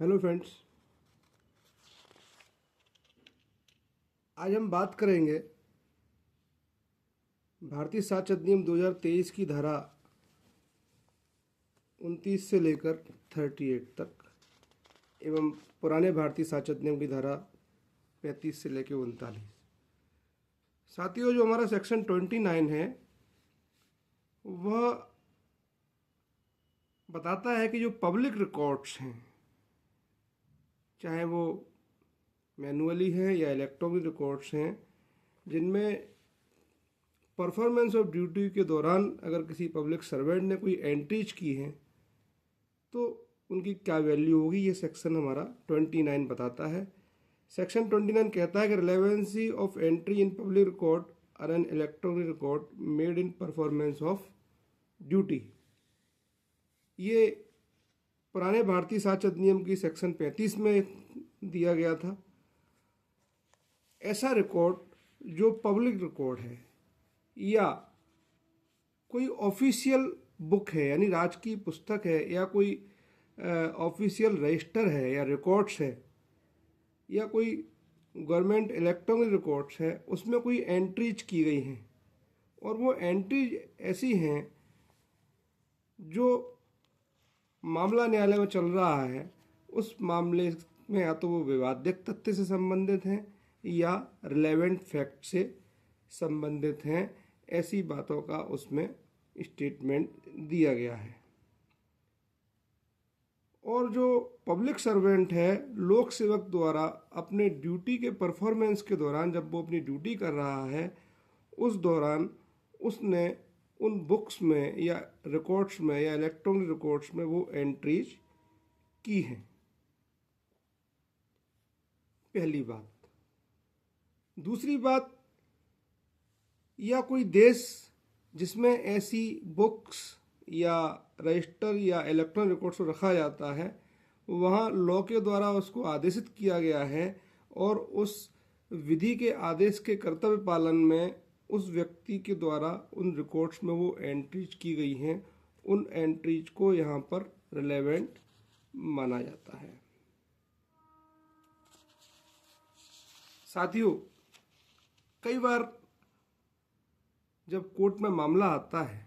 Hello friends, आज हम बात करेंगे भारतीय साक्ष्य अधिनियम 2023 की धारा 29 से लेकर 38 तक एवं पुराने भारतीय साक्ष्य अधिनियम की धारा 35 से लेकर 39। साथियों, जो हमारा सेक्शन 29 है वह बताता है कि जो पब्लिक रिकॉर्ड्स हैं, चाहे वो मैनुअली है या इलेक्ट्रॉनिक रिकॉर्ड्स हैं, जिनमें परफॉर्मेंस ऑफ ड्यूटी के दौरान अगर किसी पब्लिक सर्वेंट ने कोई एंट्रीज की हैं तो उनकी क्या वैल्यू होगी, ये सेक्शन हमारा 29 बताता है। सेक्शन 29 कहता है कि relevancy of entry in public record और an electronic record made in performance of duty. ये पुराने भारतीय साक्ष्य अधिनियम की सेक्शन 35 में दिया गया था। ऐसा रिकॉर्ड जो पब्लिक रिकॉर्ड है या कोई ऑफिशियल बुक है, यानी राजकीय पुस्तक है, या कोई ऑफिशियल रजिस्टर है या रिकॉर्ड्स है, या कोई गवर्नमेंट इलेक्ट्रॉनिक रिकॉर्ड्स है, उसमें कोई एंट्रीज की गई हैं और वो एंट्रीज ऐसी हैं जो मामला न्यायालय में चल रहा है, उस मामले में या तो वो विवादित तथ्य से संबंधित हैं या रिलेवेंट फैक्ट से संबंधित हैं। ऐसी बातों का उसमें स्टेटमेंट दिया गया है। और जो पब्लिक सर्वेंट है, लोक सेवक द्वारा अपने ड्यूटी के परफॉर्मेंस के दौरान, जब वो अपनी ड्यूटी कर रहा है, उस दौरान उसने उन बुक्स में या रिकॉर्ड्स में या इलेक्ट्रॉनिक रिकॉर्ड्स में वो एंट्रीज की हैं। पहली बात। दूसरी बात, या कोई देश जिसमें ऐसी बुक्स या रजिस्टर या इलेक्ट्रॉनिक रिकॉर्ड्स को रखा जाता है, वहाँ लॉ के द्वारा उसको आदेशित किया गया है और उस विधि के आदेश के कर्तव्य पालन में उस व्यक्ति के द्वारा उन रिकॉर्ड्स में वो एंट्रीज की गई हैं, उन एंट्रीज को यहाँ पर रिलेवेंट माना जाता है। साथियों, कई बार जब कोर्ट में मामला आता है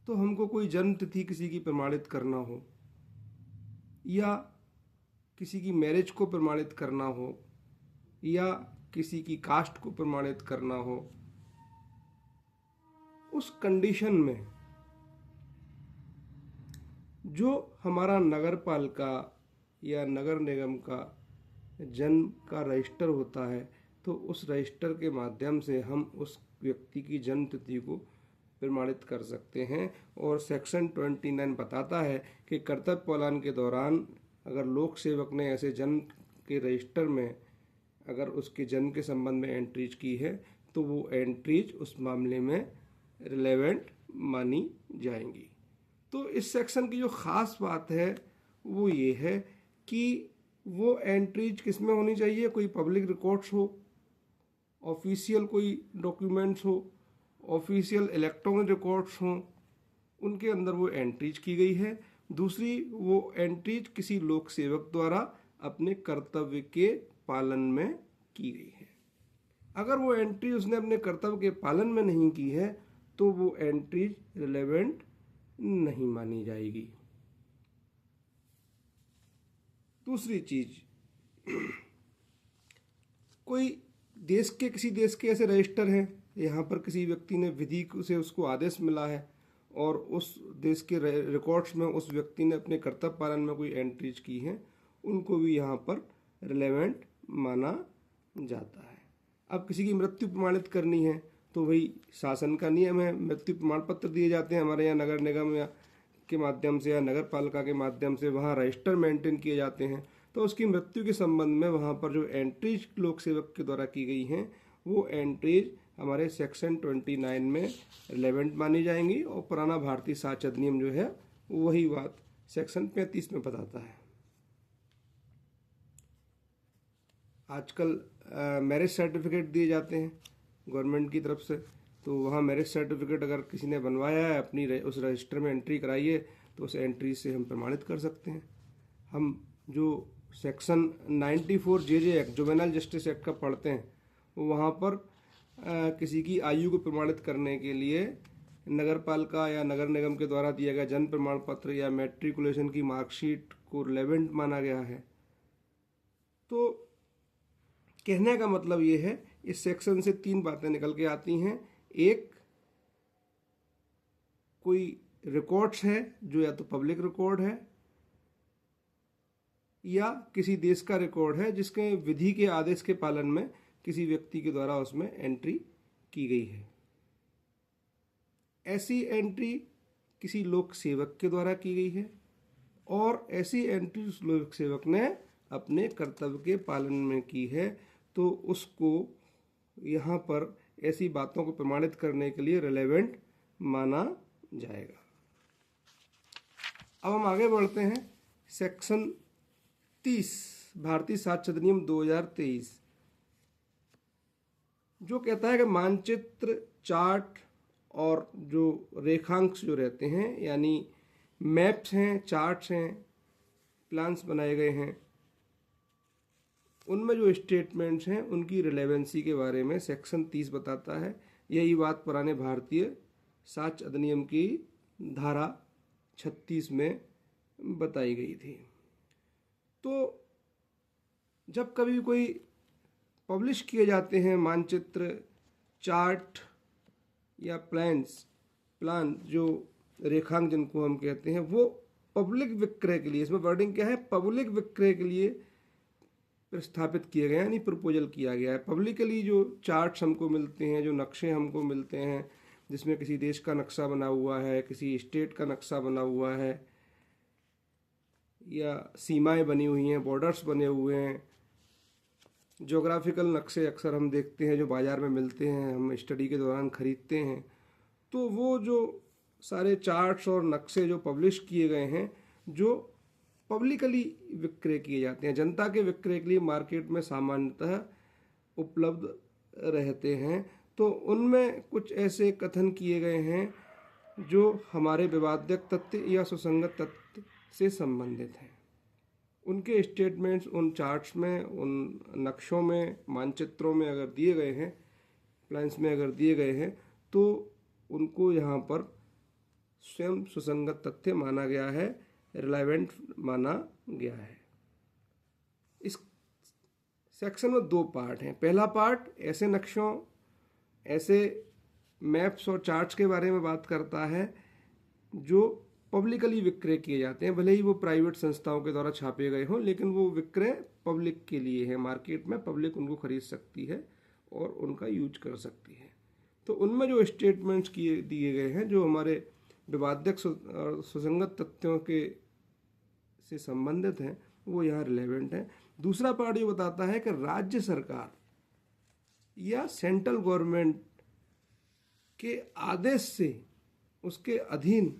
तो हमको कोई जन्म तिथि किसी की प्रमाणित करना हो या किसी की मैरिज को प्रमाणित करना हो या किसी की कास्ट को प्रमाणित करना हो, उस कंडीशन में जो हमारा नगर पालिका या नगर निगम का जन्म का रजिस्टर होता है, तो उस रजिस्टर के माध्यम से हम उस व्यक्ति की जन्म तिथि को प्रमाणित कर सकते हैं। और सेक्शन 29 बताता है कि कर्तव्य पालन के दौरान अगर लोक सेवक ने ऐसे जन्म के रजिस्टर में अगर उसके जन्म के संबंध में एंट्रीज की है तो वो एंट्रीज उस मामले में रिलेवेंट मानी जाएंगी। तो इस सेक्शन की जो ख़ास बात है वो ये है कि वो एंट्रीज किस में होनी चाहिए। कोई पब्लिक रिकॉर्ड्स हो, ऑफिशियल कोई डॉक्यूमेंट्स हो, ऑफिशियल इलेक्ट्रॉनिक रिकॉर्ड्स हों, उनके अंदर वो एंट्रीज की गई है। दूसरी, वो एंट्रीज किसी लोक सेवक द्वारा अपने कर्तव्य के पालन में की गई है। अगर वो एंट्री उसने अपने कर्तव्य के पालन में नहीं की है तो वो एंट्रीज रिलेवेंट नहीं मानी जाएगी। दूसरी चीज, कोई देश के किसी देश के ऐसे रजिस्टर हैं, यहाँ पर किसी व्यक्ति ने विधि से उसको आदेश मिला है और उस देश के रिकॉर्ड्स में उस व्यक्ति ने अपने कर्तव्य पालन में कोई एंट्रीज की हैं, उनको भी यहाँ पर रिलेवेंट माना जाता है। अब किसी की मृत्यु प्रमाणित करनी है तो वही शासन का नियम है, मृत्यु प्रमाण पत्र दिए जाते हैं हमारे यहाँ नगर निगम या के माध्यम से या नगर पालिका के माध्यम से, वहाँ रजिस्टर मेंटेन किए जाते हैं। तो उसकी मृत्यु के संबंध में वहाँ पर जो एंट्रीज लोक सेवक के द्वारा की गई हैं वो एंट्रीज हमारे सेक्शन 29 में रिलेवेंट मानी जाएंगी। और पुराना भारतीय साक्ष्य अधिनियम जो है वही बात सेक्शन 35 में बताता है। आजकल मैरिज सर्टिफिकेट दिए जाते हैं गवर्नमेंट की तरफ से, तो वहाँ मैरिज सर्टिफिकेट अगर किसी ने बनवाया है, अपनी उस रजिस्टर में एंट्री कराई है, तो उस एंट्री से हम प्रमाणित कर सकते हैं। हम जो section 94 JJ act, juvenile justice act का पढ़ते हैं, वहाँ पर किसी की आयु को प्रमाणित करने के लिए नगर पालिका या नगर निगम के द्वारा दिया गया जन्म प्रमाण पत्र या मैट्रिकुलेशन की मार्कशीट को रिलेवेंट माना गया है। तो कहने का मतलब ये है, इस सेक्शन से 3 बातें निकल के आती हैं। एक, कोई रिकॉर्ड्स है जो या तो पब्लिक रिकॉर्ड है या किसी देश का रिकॉर्ड है जिसके विधि के आदेश के पालन में किसी व्यक्ति के द्वारा उसमें एंट्री की गई है। ऐसी एंट्री किसी लोक सेवक के द्वारा की गई है और ऐसी एंट्री उस लोक सेवक ने अपने कर्तव्य के पालन में की है, तो उसको यहाँ पर ऐसी बातों को प्रमाणित करने के लिए रिलेवेंट माना जाएगा। अब हम आगे बढ़ते हैं। सेक्शन 30 भारतीय साक्ष्य अधिनियम 2023 जो कहता है कि मानचित्र, चार्ट और जो रेखांश जो रहते हैं, यानी मैप्स हैं, चार्ट्स हैं, प्लान्स बनाए गए हैं, उनमें जो स्टेटमेंट्स हैं उनकी रिलेवेंसी के बारे में सेक्शन 30 बताता है। यही बात पुराने भारतीय साक्ष्य अधिनियम की धारा 36 में बताई गई थी। तो जब कभी कोई पब्लिश किए जाते हैं मानचित्र, चार्ट या प्लान जो रेखांक जिनको हम कहते हैं, वो पब्लिक विक्रय के लिए, इसमें वर्डिंग क्या है, पब्लिक विक्रय के लिए प्रस्थापित किए गए हैं, यानी प्रपोजल किया गया है। पब्लिकली जो चार्ट्स हमको मिलते हैं, जो नक्शे हमको मिलते हैं, जिसमें किसी देश का नक्शा बना हुआ है, किसी स्टेट का नक्शा बना हुआ है, या सीमाएं बनी हुई हैं, बॉर्डर्स बने हुए हैं, ज्योग्राफिकल नक्शे अक्सर हम देखते हैं जो बाज़ार में मिलते हैं, हम स्टडी के दौरान ख़रीदते हैं। तो वो जो सारे चार्ट्स और नक्शे जो पब्लिश किए गए हैं, जो पब्लिकली विक्रय किए जाते हैं, जनता के विक्रय के लिए मार्केट में सामान्यतः उपलब्ध रहते हैं, तो उनमें कुछ ऐसे कथन किए गए हैं जो हमारे विवादक तथ्य या सुसंगत तथ्य से संबंधित हैं। उनके स्टेटमेंट्स उन चार्ट्स में, उन नक्शों में, मानचित्रों में अगर दिए गए हैं, प्लान्स में अगर दिए गए हैं, तो उनको यहाँ पर स्वयं सुसंगत तथ्य माना गया है, रिलेवेंट माना गया है। इस सेक्शन में 2 पार्ट हैं। पहला पार्ट ऐसे नक्शों, ऐसे मैप्स और चार्ट्स के बारे में बात करता है जो पब्लिकली विक्रय किए जाते हैं, भले ही वो प्राइवेट संस्थाओं के द्वारा छापे गए हों, लेकिन वो विक्रय पब्लिक के लिए है, मार्केट में पब्लिक उनको खरीद सकती है और उनका यूज कर सकती है। तो उनमें जो स्टेटमेंट्स दिए गए हैं जो हमारे विवादक और सुसंगत तथ्यों के से संबंधित हैं, वो यहाँ रिलेवेंट है। दूसरा पार्ट ये बताता है कि राज्य सरकार या सेंट्रल गवर्नमेंट के आदेश से उसके अधीन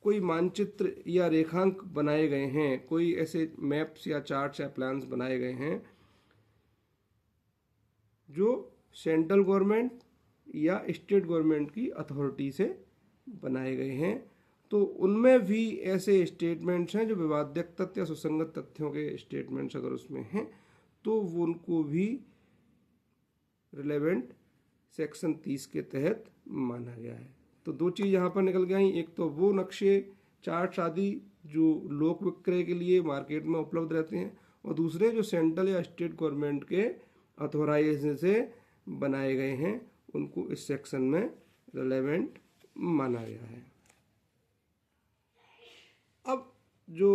कोई मानचित्र या रेखांक बनाए गए हैं, कोई ऐसे मैप्स या चार्ट्स या प्लान्स बनाए गए हैं जो सेंट्रल गवर्नमेंट या स्टेट गवर्नमेंट की अथॉरिटी से बनाए गए हैं, तो उनमें भी ऐसे स्टेटमेंट्स हैं जो विवादक तथ्य या सुसंगत तथ्यों के स्टेटमेंट्स अगर उसमें हैं, तो वो उनको भी रिलेवेंट सेक्शन 30 के तहत माना गया है। तो 2 चीज़ यहाँ पर निकल गई। एक तो वो नक्शे, चार्ट्स आदि जो लोक विक्रय के लिए मार्केट में उपलब्ध रहते हैं, और दूसरे जो सेंट्रल या स्टेट गवर्नमेंट के अथॉराइजेशन से बनाए गए हैं, उनको इस सेक्शन में रिलेवेंट माना गया है। अब जो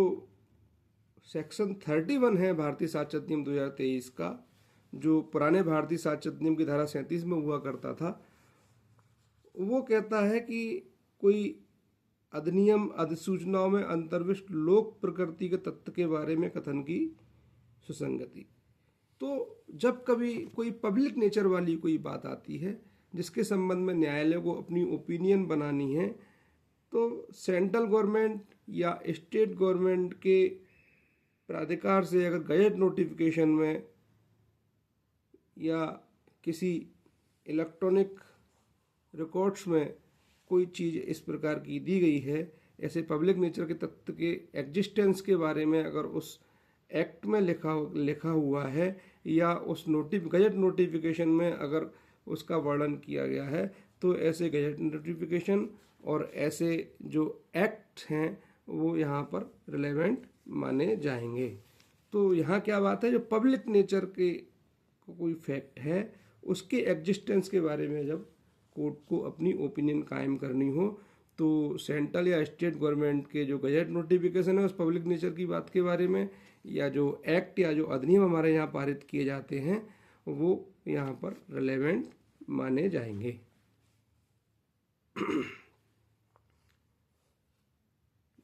सेक्शन 31 है भारतीय साक्ष्य अधिनियम 2023 का, जो पुराने भारतीय साक्ष्य अधिनियम की धारा 37 में हुआ करता था, वो कहता है कि कोई अधिनियम अधिसूचनाओं में अंतर्विष्ट लोक प्रकृति के तत्व के बारे में कथन की सुसंगति। तो जब कभी कोई पब्लिक नेचर वाली कोई बात आती है जिसके संबंध में न्यायालय को अपनी ओपिनियन बनानी है, तो सेंट्रल गवर्नमेंट या स्टेट गवर्नमेंट के प्राधिकार से अगर गजट नोटिफिकेशन में या किसी इलेक्ट्रॉनिक रिकॉर्ड्स में कोई चीज़ इस प्रकार की दी गई है, ऐसे पब्लिक नेचर के तत्व के एग्जिस्टेंस के बारे में अगर उस एक्ट में लिखा हुआ है या उस गजट नोटिफिकेशन में अगर उसका वर्णन किया गया है, तो ऐसे गजट नोटिफिकेशन और ऐसे जो एक्ट हैं वो यहाँ पर रिलेवेंट माने जाएंगे। तो यहाँ क्या बात है, जो पब्लिक नेचर के कोई फैक्ट है उसके एग्जिस्टेंस के बारे में जब कोर्ट को अपनी ओपिनियन कायम करनी हो, तो सेंट्रल या स्टेट गवर्नमेंट के जो गजट नोटिफिकेशन है उस पब्लिक नेचर की बात के बारे में, या जो एक्ट या जो अधिनियम हमारे यहाँ पारित किए जाते हैं वो यहाँ पर रिलेवेंट माने जाएंगे।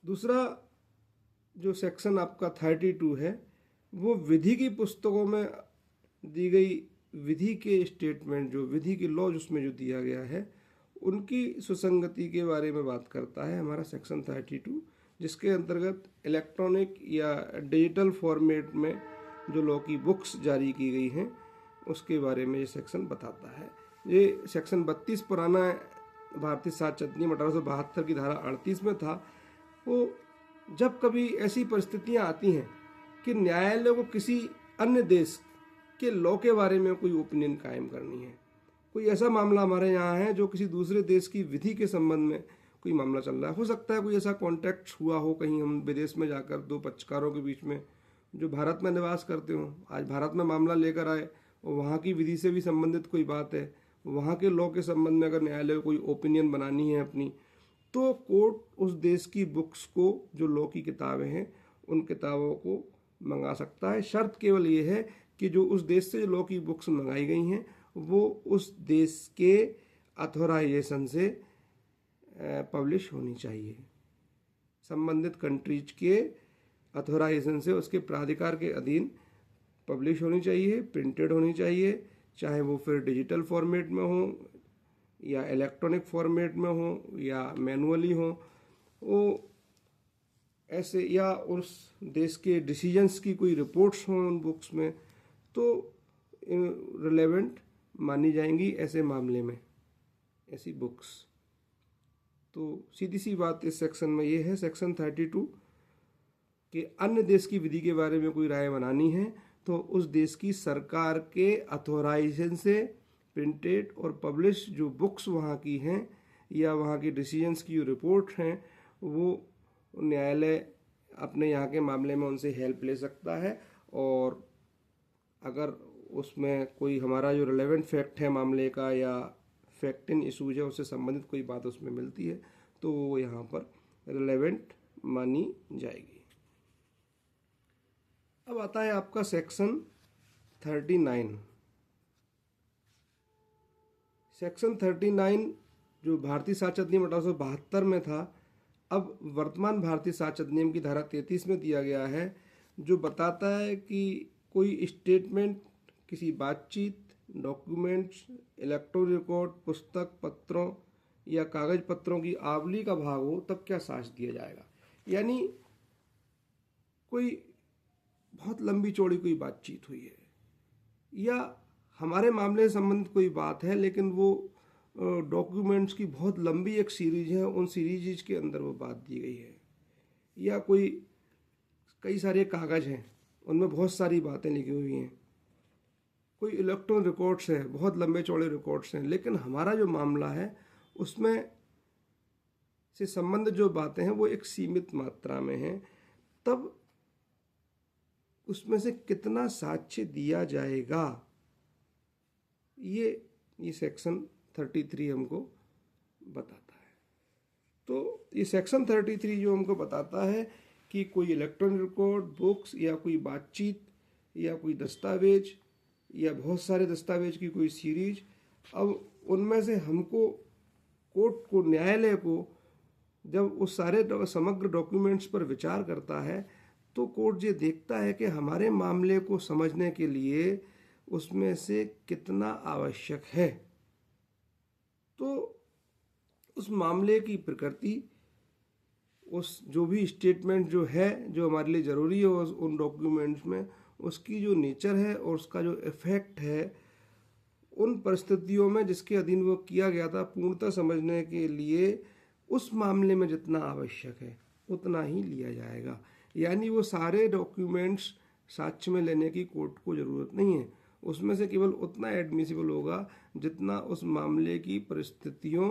दूसरा जो सेक्शन आपका 32 है वो विधि की पुस्तकों में दी गई विधि के स्टेटमेंट, जो विधि के लॉज उसमें जो दिया गया है उनकी सुसंगति के बारे में बात करता है हमारा सेक्शन 32, जिसके अंतर्गत इलेक्ट्रॉनिक या डिजिटल फॉर्मेट में जो लॉ की बुक्स जारी की गई हैं उसके बारे में ये सेक्शन बताता है। ये सेक्शन 32 पुराना भारतीय साक्ष्य अधिनियम 1872 की धारा 38 में था। वो जब कभी ऐसी परिस्थितियां आती हैं कि न्यायालय को किसी अन्य देश के लॉ के बारे में कोई ओपिनियन कायम करनी है, कोई ऐसा मामला हमारे यहाँ है जो किसी दूसरे देश की विधि के संबंध में कोई मामला चल रहा है, हो सकता है कोई ऐसा कॉन्टैक्ट हुआ हो कहीं हम विदेश में जाकर दो पक्षकारों के बीच में जो भारत में निवास करते हो, आज भारत में मामला लेकर आए और वहाँ की विधि से भी संबंधित कोई बात है, वहाँ के लॉ के संबंध में अगर न्यायालय को कोई ओपिनियन बनानी है अपनी, तो कोर्ट उस देश की बुक्स को, जो लॉ की किताबें हैं उन किताबों को मंगा सकता है। शर्त केवल ये है कि जो उस देश से जो लॉ की बुक्स मंगाई गई हैं वो उस देश के अथॉराइजेशन से पब्लिश होनी चाहिए, संबंधित कंट्रीज के अथॉराइजेशन से, उसके प्राधिकार के अधीन पब्लिश होनी चाहिए, प्रिंटेड होनी चाहिए, चाहे वो फिर डिजिटल फॉर्मेट में हो या इलेक्ट्रॉनिक फॉर्मेट में हो या मैनुअली हो, वो ऐसे, या उस देश के डिसीजंस की कोई रिपोर्ट्स हों उन बुक्स में, तो रिलेवेंट मानी जाएंगी ऐसे मामले में ऐसी बुक्स। तो सीधी सी बात इस सेक्शन में ये है, सेक्शन 32 कि अन्य देश की विधि के बारे में कोई राय बनानी है तो उस देश की सरकार के अथॉराइजेशन से प्रिंटेड और पब्लिश जो बुक्स वहाँ की हैं या वहाँ की डिसीजंस की जो रिपोर्ट हैं वो न्यायालय अपने यहाँ के मामले में उनसे हेल्प ले सकता है, और अगर उसमें कोई हमारा जो रिलेवेंट फैक्ट है मामले का या फैक्ट इन इशूज है उससे संबंधित कोई बात उसमें मिलती है तो वो यहाँ पर रिलेवेंट मानी जाएगी। अब आता है आपका सेक्शन 39। सेक्शन 39 जो भारतीय साक्ष्य अधिनियम 1872 में था, अब वर्तमान भारतीय साक्ष्य अधिनियम की धारा 33 में दिया गया है, जो बताता है कि कोई स्टेटमेंट, किसी बातचीत, डॉक्यूमेंट्स, इलेक्ट्रॉनिक रिकॉर्ड, पुस्तक, पत्रों या कागज पत्रों की आवली का भाग हो तब क्या साक्ष्य दिया जाएगा। यानी कोई बहुत लंबी चौड़ी कोई बातचीत हुई है या हमारे मामले से संबंधित कोई बात है, लेकिन वो डॉक्यूमेंट्स की बहुत लंबी एक सीरीज है, उन सीरीज के अंदर वो बात दी गई है, या कोई कई सारे कागज़ हैं उनमें बहुत सारी बातें लिखी हुई हैं, कोई इलेक्ट्रॉनिक रिकॉर्ड्स है, बहुत लंबे चौड़े रिकॉर्ड्स हैं, लेकिन हमारा जो मामला है उसमें से संबंधित जो बातें हैं वो एक सीमित मात्रा में हैं, तब उसमें से कितना साक्ष्य दिया जाएगा ये सेक्शन 33 हमको बताता है। तो ये सेक्शन 33 जो हमको बताता है कि कोई इलेक्ट्रॉनिक रिकॉर्ड, बुक्स या कोई बातचीत या कोई दस्तावेज या बहुत सारे दस्तावेज की कोई सीरीज, अब उनमें से हमको कोर्ट को, न्यायालय को जब उस सारे समग्र डॉक्यूमेंट्स पर विचार करता है तो कोर्ट ये देखता है कि हमारे मामले को समझने के लिए उसमें से कितना आवश्यक है। तो उस मामले की प्रकृति, उस जो भी स्टेटमेंट जो है जो हमारे लिए ज़रूरी है उन डॉक्यूमेंट्स में, उसकी जो नेचर है और उसका जो इफ़ेक्ट है उन परिस्थितियों में जिसके अधीन वो किया गया था, पूर्णतः समझने के लिए उस मामले में जितना आवश्यक है उतना ही लिया जाएगा। यानी वो सारे डॉक्यूमेंट्स साक्ष्य में लेने की कोर्ट को ज़रूरत नहीं है, उसमें से केवल उतना एडमिसिबल होगा जितना उस मामले की परिस्थितियों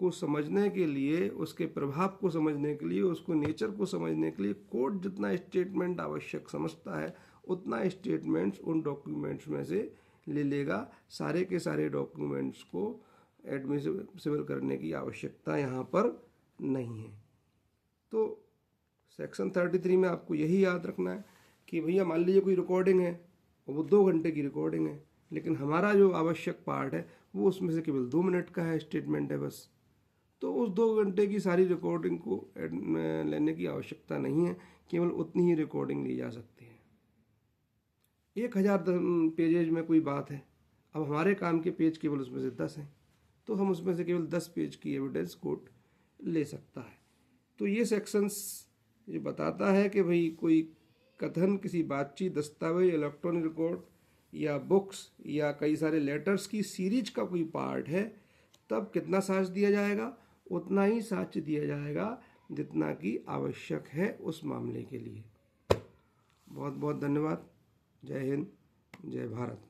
को समझने के लिए, उसके प्रभाव को समझने के लिए, उसको नेचर को समझने के लिए कोर्ट जितना स्टेटमेंट आवश्यक समझता है उतना स्टेटमेंट्स उन डॉक्यूमेंट्स में से ले लेगा। सारे के सारे डॉक्यूमेंट्स को एडमिसिबल करने की आवश्यकता यहाँ पर नहीं है। तो सेक्शन 33 में आपको यही याद रखना है कि भैया मान लीजिए कोई रिकॉर्डिंग है और वो 2 घंटे की रिकॉर्डिंग है, लेकिन हमारा जो आवश्यक पार्ट है वो उसमें से केवल 2 मिनट का है, स्टेटमेंट है बस। तो उस 2 घंटे की सारी रिकॉर्डिंग को लेने की आवश्यकता नहीं है, केवल उतनी ही रिकॉर्डिंग ली जा सकती है। 1000 पेजेज में कोई बात है, अब हमारे काम के पेज केवल उसमें से 10 हैं, तो हम उसमें से केवल 10 पेज की एविडेंस कोर्ट ले सकता है। तो ये सेक्शंस ये बताता है कि भाई कोई कथन, किसी बातचीत, दस्तावेज, इलेक्ट्रॉनिक रिकॉर्ड या बुक्स या कई सारे लेटर्स की सीरीज का कोई पार्ट है, तब कितना साक्ष्य दिया जाएगा? उतना ही साक्ष्य दिया जाएगा जितना कि आवश्यक है उस मामले के लिए। बहुत बहुत धन्यवाद। जय हिंद, जय भारत।